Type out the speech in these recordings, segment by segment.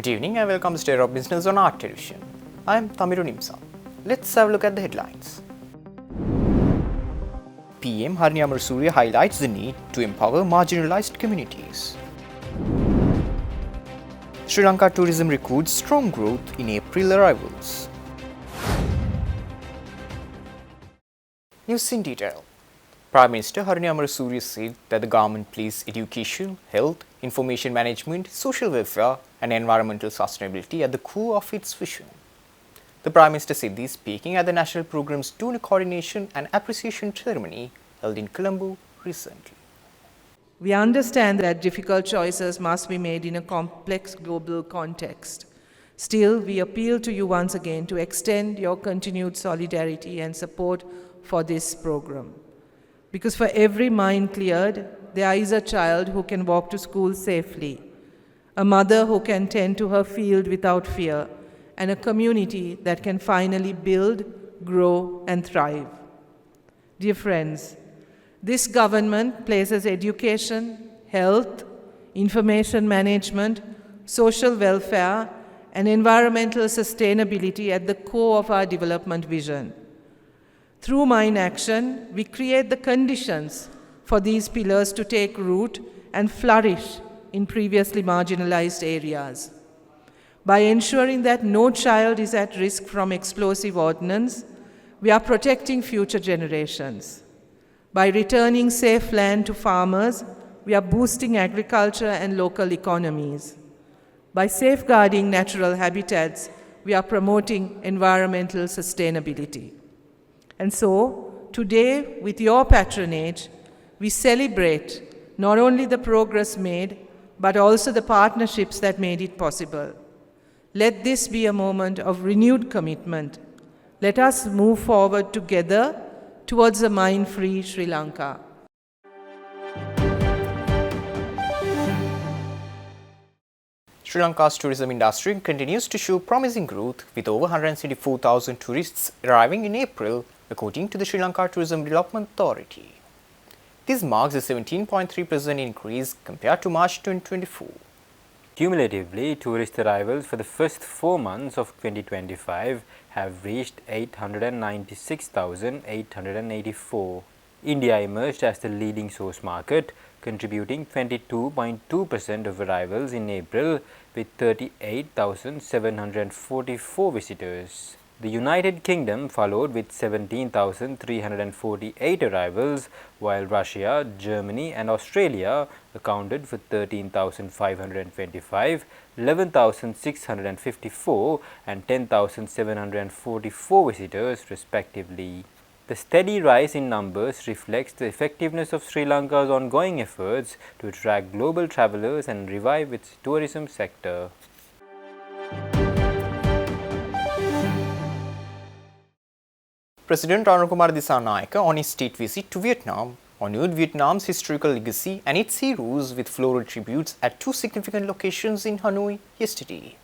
Good evening and welcome to State of Business on Art Television. I am Tamiru Nimsa. Let's have a look at the headlines. PM Harni Amarasuriya highlights the need to empower marginalized communities. Sri Lanka tourism records strong growth in April arrivals. News in detail. Prime Minister Harni Amarasuriya said that the government places education, health, information management, social welfare and environmental sustainability at the core of its vision. The Prime Minister said this speaking at the National Programme's Donor Coordination and Appreciation Ceremony held in Colombo recently. We understand that difficult choices must be made in a complex global context. Still, we appeal to you once again to extend your continued solidarity and support for this program. Because for every mind cleared, there is a child who can walk to school safely, a mother who can tend to her field without fear, and a community that can finally build, grow, and thrive. Dear friends, this government places education, health, information management, social welfare, and environmental sustainability at the core of our development vision. Through Mind Action, we create the conditions for these pillars to take root and flourish in previously marginalized areas. By ensuring that no child is at risk from explosive ordnance, we are protecting future generations. By returning safe land to farmers, we are boosting agriculture and local economies. By safeguarding natural habitats, we are promoting environmental sustainability. And so, today, with your patronage, we celebrate not only the progress made, but also the partnerships that made it possible. Let this be a moment of renewed commitment. Let us move forward together towards a mine-free Sri Lanka. Sri Lanka's tourism industry continues to show promising growth with over 174,000 tourists arriving in April, according to the Sri Lanka Tourism Development Authority. This marks a 17.3% increase compared to March 2024. Cumulatively, tourist arrivals for the first 4 months of 2025 have reached 896,884. India emerged as the leading source market, contributing 22.2% of arrivals in April with 38,744 visitors. The United Kingdom followed with 17,348 arrivals, while Russia, Germany and Australia accounted for 13,525, 11,654 and 10,744 visitors respectively. The steady rise in numbers reflects the effectiveness of Sri Lanka's ongoing efforts to attract global travellers and revive its tourism sector. President Ranil Dissanayake, on his state visit to Vietnam, honoured Vietnam's historical legacy and its heroes with floral tributes at two significant locations in Hanoi yesterday.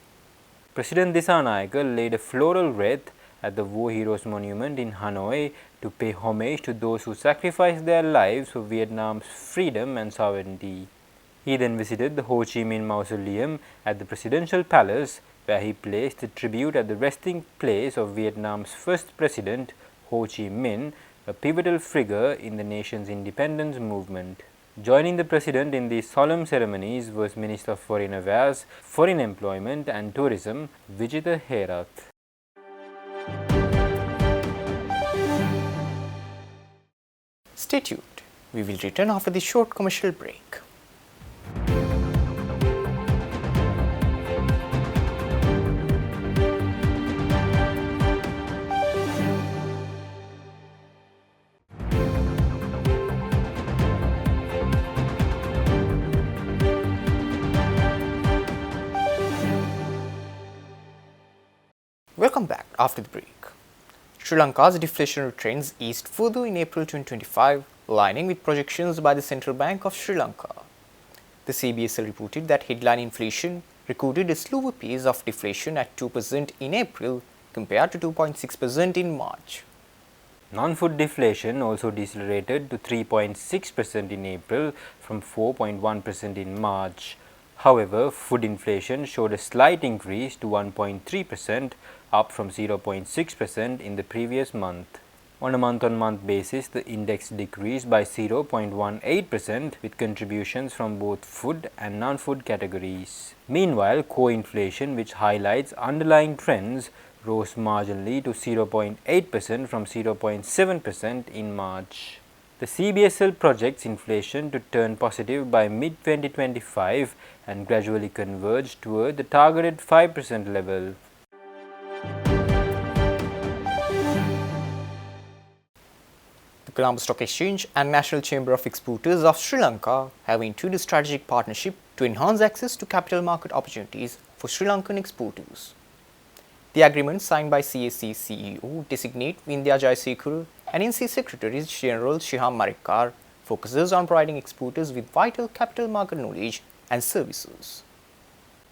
President Dissanayake laid a floral wreath at the War Heroes Monument in Hanoi to pay homage to those who sacrificed their lives for Vietnam's freedom and sovereignty. He then visited the Ho Chi Minh Mausoleum at the Presidential Palace, where he placed a tribute at the resting place of Vietnam's first president, Ho Chi Minh, a pivotal figure in the nation's independence movement. Joining the president in these solemn ceremonies was Minister of Foreign Affairs, Foreign Employment and Tourism, Vijitha Herath. Stay tuned. We will return after this short commercial break. Welcome back after the break. Sri Lanka's deflationary trends eased further in April 2025, aligning with projections by the Central Bank of Sri Lanka. The CBSL reported that headline inflation recorded a slower pace of deflation at 2% in April compared to 2.6% in March. Non-food deflation also decelerated to 3.6% in April from 4.1% in March. However, food inflation showed a slight increase to 1.3%, up from 0.6% in the previous month. On a month-on-month basis, the index decreased by 0.18% with contributions from both food and non-food categories. Meanwhile, core inflation, which highlights underlying trends, rose marginally to 0.8% from 0.7% in March. The CBSL projects inflation to turn positive by mid-2025 and gradually converge toward the targeted 5% level. The Colombo Stock Exchange and National Chamber of Exporters of Sri Lanka have entered a strategic partnership to enhance access to capital market opportunities for Sri Lankan exporters. The agreement signed by CAC CEO designate Vindhya Jayasekara and NC Secretary General Shiham Marikkar focuses on providing exporters with vital capital market knowledge and services.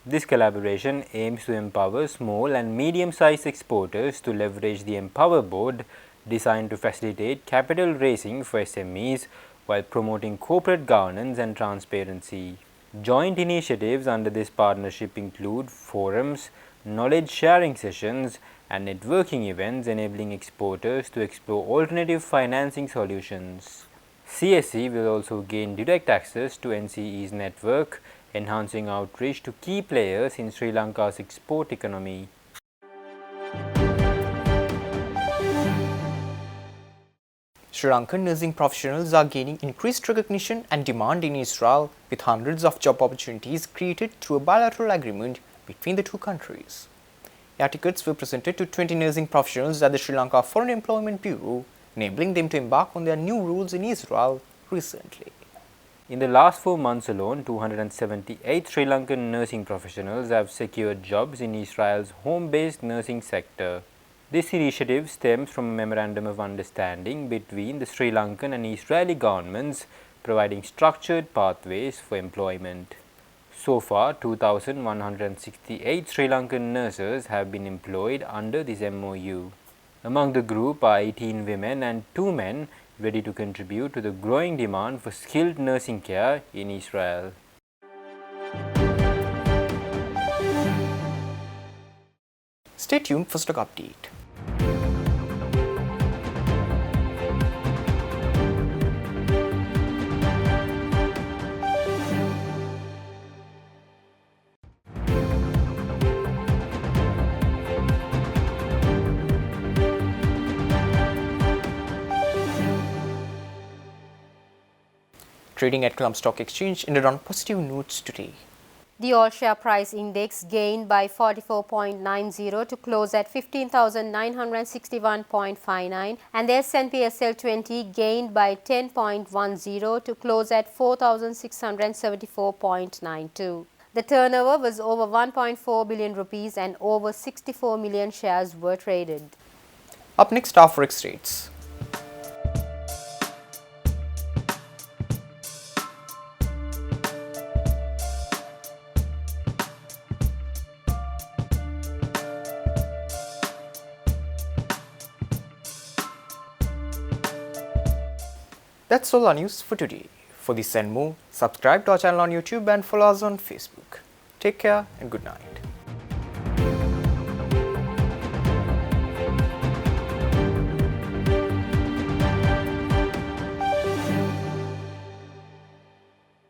This collaboration aims to empower small and medium-sized exporters to leverage the Empower Board designed to facilitate capital raising for SMEs while promoting corporate governance and transparency. Joint initiatives under this partnership include forums, knowledge sharing sessions, and networking events enabling exporters to explore alternative financing solutions. CSE will also gain direct access to NCE's network, enhancing outreach to key players in Sri Lanka's export economy. Sri Lankan nursing professionals are gaining increased recognition and demand in Israel, with hundreds of job opportunities created through a bilateral agreement between the two countries. Air tickets were presented to 20 nursing professionals at the Sri Lanka Foreign Employment Bureau, enabling them to embark on their new roles in Israel recently. In the last 4 months alone, 278 Sri Lankan nursing professionals have secured jobs in Israel's home-based nursing sector. This initiative stems from a memorandum of understanding between the Sri Lankan and Israeli governments, providing structured pathways for employment. So far, 2,168 Sri Lankan nurses have been employed under this MOU. Among the group are 18 women and 2 men ready to contribute to the growing demand for skilled nursing care in Israel. Stay tuned for stock update. Trading at Colombo Stock Exchange ended on positive notes today. The all-share price index gained by 44.90 to close at 15,961.59, and the S&P SL20 gained by 10.10 to close at 4,674.92. The turnover was over 1.4 billion rupees and over 64 million shares were traded. Up next are forex rates. That's all our news for today. For this and more, subscribe to our channel on YouTube and follow us on Facebook. Take care and good night.